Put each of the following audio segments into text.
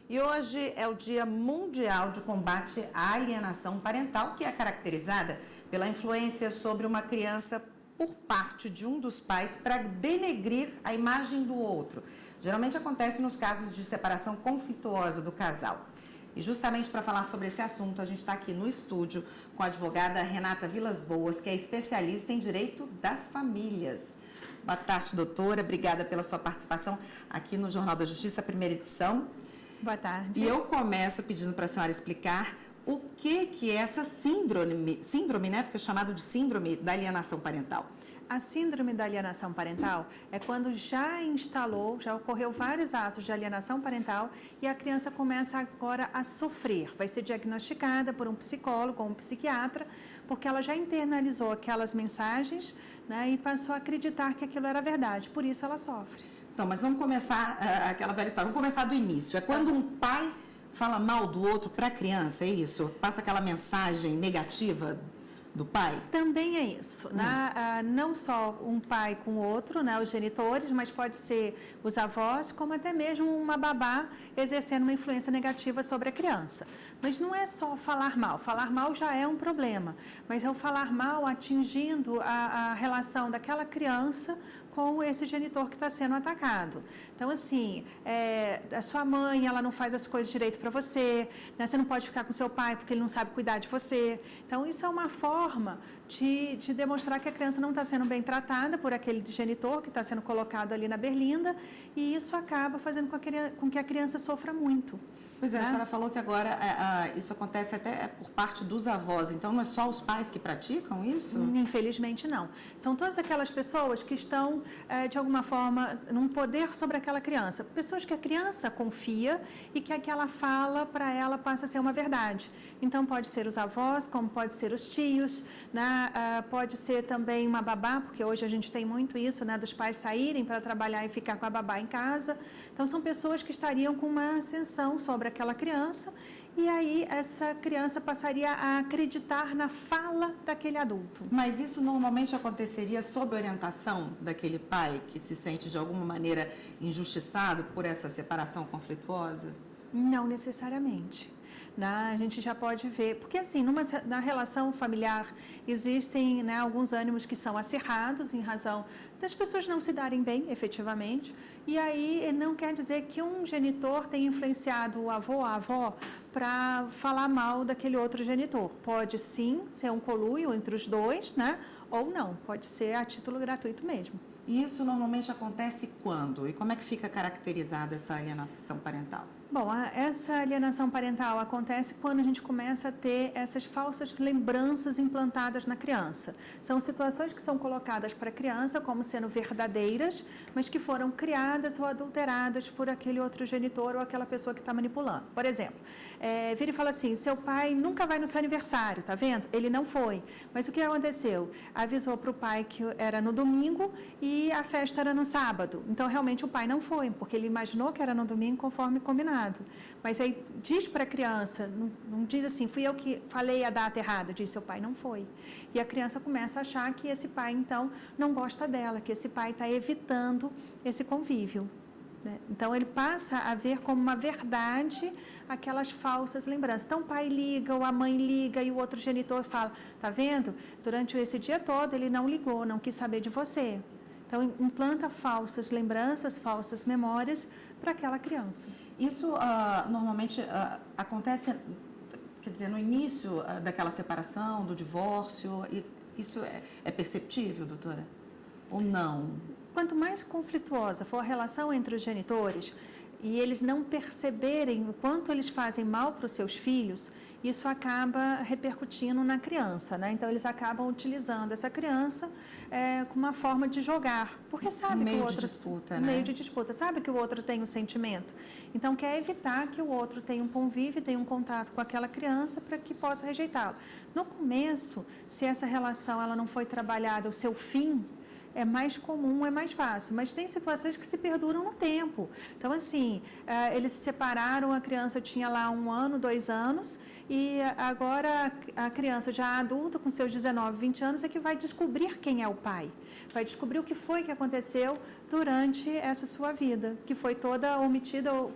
E hoje é o Dia Mundial de Combate à Alienação Parental, que é caracterizada pela influência sobre uma criança por parte de um dos pais para denegrir a imagem do outro. Geralmente acontece nos casos de separação conflituosa do casal. E justamente para falar sobre esse assunto, a gente está aqui no estúdio com a advogada Renata Vilas Boas, que é especialista em direito das famílias. Boa tarde, doutora. Obrigada pela sua participação aqui no Jornal da Justiça, primeira edição. Boa tarde. E eu começo pedindo para a senhora explicar o que é essa síndrome, né? Porque é chamado de síndrome da alienação parental. A síndrome da alienação parental é quando já ocorreu vários atos de alienação parental e a criança começa agora a sofrer. Vai ser diagnosticada por um psicólogo ou um psiquiatra, porque ela já internalizou aquelas mensagens, né, e passou a acreditar que aquilo era verdade. Por isso ela sofre. Então, mas vamos começar aquela velha história. Vamos começar do início. É quando um pai fala mal do outro para a criança, é isso? Passa aquela mensagem negativa do pai? Também é isso, né? Não só um pai com o outro, né, os genitores, mas pode ser os avós, como até mesmo uma babá exercendo uma influência negativa sobre a criança. Mas não é só falar mal já é um problema, mas é o falar mal atingindo a relação daquela criança com esse genitor que está sendo atacado. Então, assim, a sua mãe, ela não faz as coisas direito para você, né? Você não pode ficar com seu pai porque ele não sabe cuidar de você. Então, isso é uma forma de demonstrar que a criança não está sendo bem tratada por aquele genitor que está sendo colocado ali na berlinda, e isso acaba fazendo com que a criança sofra muito. Pois é, a senhora falou que agora isso acontece até por parte dos avós, então não é só os pais que praticam isso? Infelizmente não. São todas aquelas pessoas que estão, de alguma forma, num poder sobre aquela criança. Pessoas que a criança confia e que aquela fala para ela passa a ser uma verdade. Então pode ser os avós, como pode ser os tios, né? Pode ser também uma babá, porque hoje a gente tem muito isso, né, dos pais saírem para trabalhar e ficar com a babá em casa. Então são pessoas que estariam com uma ascensão sobre aquela criança, e aí essa criança passaria a acreditar na fala daquele adulto. Mas isso normalmente aconteceria sob orientação daquele pai que se sente de alguma maneira injustiçado por essa separação conflituosa? Não necessariamente. A gente já pode ver, porque assim, na relação familiar existem, né, alguns ânimos que são acirrados em razão das pessoas não se darem bem, efetivamente, e aí não quer dizer que um genitor tenha influenciado o avô ou a avó para falar mal daquele outro genitor. Pode sim ser um conluio entre os dois, né, ou não, pode ser a título gratuito mesmo. E isso normalmente acontece quando? E como é que fica caracterizada essa alienação parental? Bom, essa alienação parental acontece quando a gente começa a ter essas falsas lembranças implantadas na criança. São situações que são colocadas para a criança como sendo verdadeiras, mas que foram criadas ou adulteradas por aquele outro genitor ou aquela pessoa que está manipulando. Por exemplo, vira e fala assim, seu pai nunca vai no seu aniversário, tá vendo? Ele não foi. Mas o que aconteceu? Avisou para o pai que era no domingo e a festa era no sábado. Então, realmente, o pai não foi, porque ele imaginou que era no domingo conforme combinado. Mas aí diz para a criança, não diz assim, fui eu que falei a data errada, diz seu pai não foi. E a criança começa a achar que esse pai, então, não gosta dela, que esse pai está evitando esse convívio, né? Então, ele passa a ver como uma verdade aquelas falsas lembranças. Então, o pai liga, ou a mãe liga, e o outro genitor fala, tá vendo? Durante esse dia todo, ele não ligou, não quis saber de você. Então, implanta falsas lembranças, falsas memórias para aquela criança. Isso normalmente acontece, quer dizer, no início daquela separação, do divórcio, e isso é perceptível, doutora? Ou não? Quanto mais conflituosa for a relação entre os genitores e eles não perceberem o quanto eles fazem mal para os seus filhos, isso acaba repercutindo na criança, né? Então, eles acabam utilizando essa criança como uma forma de jogar, porque sabe que o outro... de disputa, né? Meio de disputa, sabe que o outro tem um sentimento. Então, quer evitar que o outro tenha um convívio, tenha um contato com aquela criança para que possa rejeitá-lo. No começo, se essa relação ela não foi trabalhada, o seu fim, é mais comum, é mais fácil, mas tem situações que se perduram no tempo. Então, assim, eles se separaram, a criança tinha lá 1 ano, 2 anos, e agora a criança já adulta, com seus 19, 20 anos, é que vai descobrir quem é o pai, vai descobrir o que foi que aconteceu durante essa sua vida, que foi toda omitida ou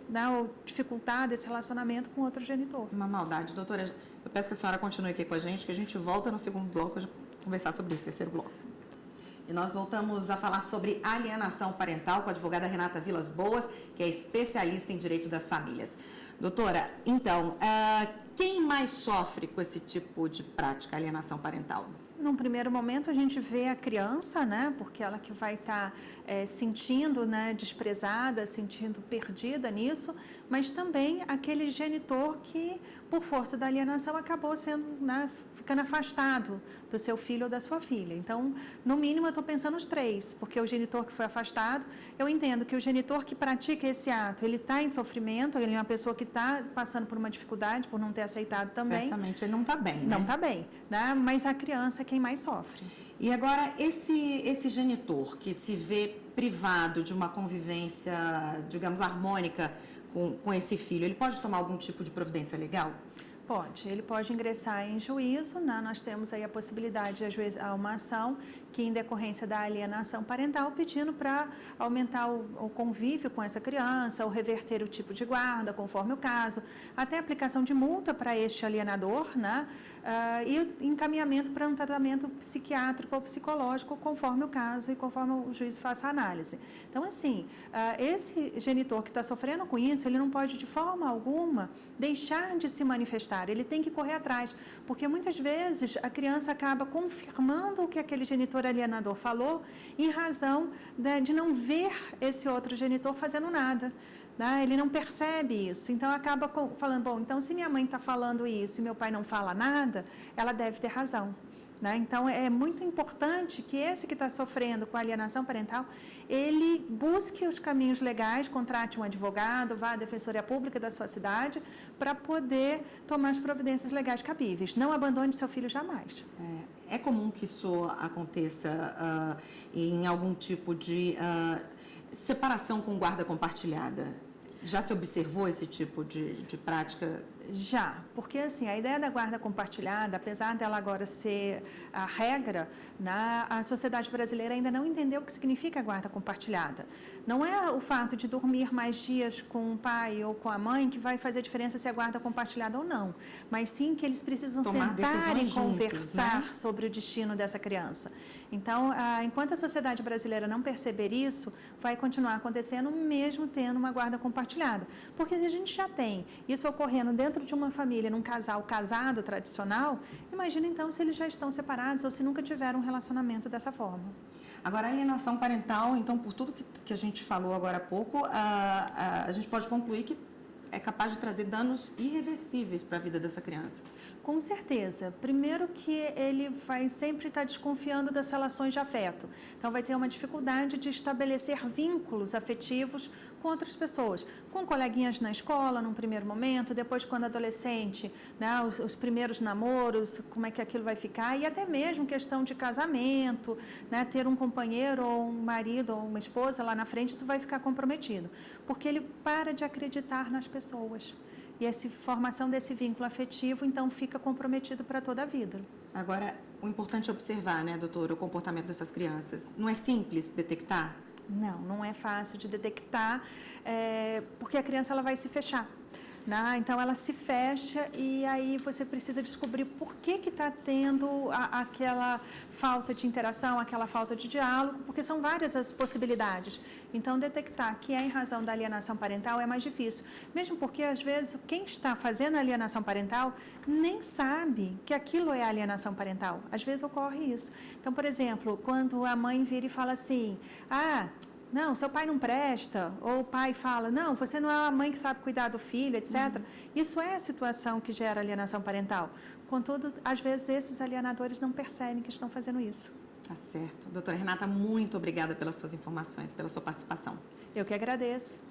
dificultada esse relacionamento com outro genitor. Uma maldade. Doutora, eu peço que a senhora continue aqui com a gente, que a gente volta no segundo bloco, conversar sobre esse terceiro bloco. E nós voltamos a falar sobre alienação parental com a advogada Renata Vilas Boas, que é especialista em direito das famílias. Doutora, então, quem mais sofre com esse tipo de prática, alienação parental? Num primeiro momento, a gente vê a criança, né, porque ela que vai estar sentindo, né, desprezada, sentindo perdida nisso, mas também aquele genitor que, por força da alienação, acabou sendo, né, ficando afastado do seu filho ou da sua filha. Então, no mínimo, eu estou pensando os três, porque o genitor que foi afastado, eu entendo que o genitor que pratica esse ato, ele está em sofrimento, ele é uma pessoa que está passando por uma dificuldade, por não ter aceitado também. Certamente ele não está bem, né? Não está bem, né? Mas a criança é quem mais sofre. E agora, esse genitor que se vê privado de uma convivência, digamos, harmônica com esse filho, ele pode tomar algum tipo de providência legal? Pode, ele pode ingressar em juízo, né? Nós temos aí a possibilidade de ajuizar uma ação que, em decorrência da alienação parental, pedindo para aumentar o convívio com essa criança, ou reverter o tipo de guarda, conforme o caso, até a aplicação de multa para este alienador, né? E encaminhamento para um tratamento psiquiátrico ou psicológico, conforme o caso e conforme o juiz faça a análise. Então, assim, esse genitor que está sofrendo com isso, ele não pode, de forma alguma, deixar de se manifestar, ele tem que correr atrás, porque muitas vezes a criança acaba confirmando o que aquele genitor alienador falou, em razão de não ver esse outro genitor fazendo nada. Ele não percebe isso, então acaba falando, bom, então se minha mãe está falando isso e meu pai não fala nada, ela deve ter razão. Então, é muito importante que esse que está sofrendo com alienação parental, ele busque os caminhos legais, contrate um advogado, vá à Defensoria Pública da sua cidade, para poder tomar as providências legais cabíveis. Não abandone seu filho jamais. É comum que isso aconteça em algum tipo de separação com guarda compartilhada? Já se observou esse tipo de prática? Já, porque assim, a ideia da guarda compartilhada, apesar dela agora ser a regra, a sociedade brasileira ainda não entendeu o que significa a guarda compartilhada. Não é o fato de dormir mais dias com o pai ou com a mãe que vai fazer diferença se é guarda compartilhada ou não, mas sim que eles precisam sentar e conversar, né, sobre o destino dessa criança. Então, enquanto a sociedade brasileira não perceber isso, vai continuar acontecendo mesmo tendo uma guarda compartilhada. Porque se a gente já tem isso ocorrendo dentro de uma família, num casal casado tradicional, imagina então se eles já estão separados ou se nunca tiveram um relacionamento dessa forma. Agora, a alienação parental, então, por tudo que a gente falou agora há pouco, a gente pode concluir que é capaz de trazer danos irreversíveis para a vida dessa criança. Com certeza. Primeiro que ele vai sempre estar desconfiando das relações de afeto. Então, vai ter uma dificuldade de estabelecer vínculos afetivos com outras pessoas. Com coleguinhas na escola, num primeiro momento, depois, quando adolescente, né, os primeiros namoros, como é que aquilo vai ficar, e até mesmo questão de casamento, né, ter um companheiro ou um marido ou uma esposa lá na frente, isso vai ficar comprometido. Porque ele para de acreditar nas pessoas. E essa formação desse vínculo afetivo, então, fica comprometido para toda a vida. Agora, o importante é observar, né, doutora, o comportamento dessas crianças. Não é simples detectar? Não é fácil de detectar, porque a criança ela vai se fechar. Então, ela se fecha e aí você precisa descobrir por que está tendo aquela falta de interação, aquela falta de diálogo, porque são várias as possibilidades. Então, detectar que é em razão da alienação parental é mais difícil. Mesmo porque, às vezes, quem está fazendo a alienação parental nem sabe que aquilo é alienação parental. Às vezes ocorre isso. Então, por exemplo, quando a mãe vira e fala assim, não, seu pai não presta, ou o pai fala, não, você não é uma mãe que sabe cuidar do filho, etc. Isso é a situação que gera alienação parental. Contudo, às vezes, esses alienadores não percebem que estão fazendo isso. Tá certo. Doutora Renata, muito obrigada pelas suas informações, pela sua participação. Eu que agradeço.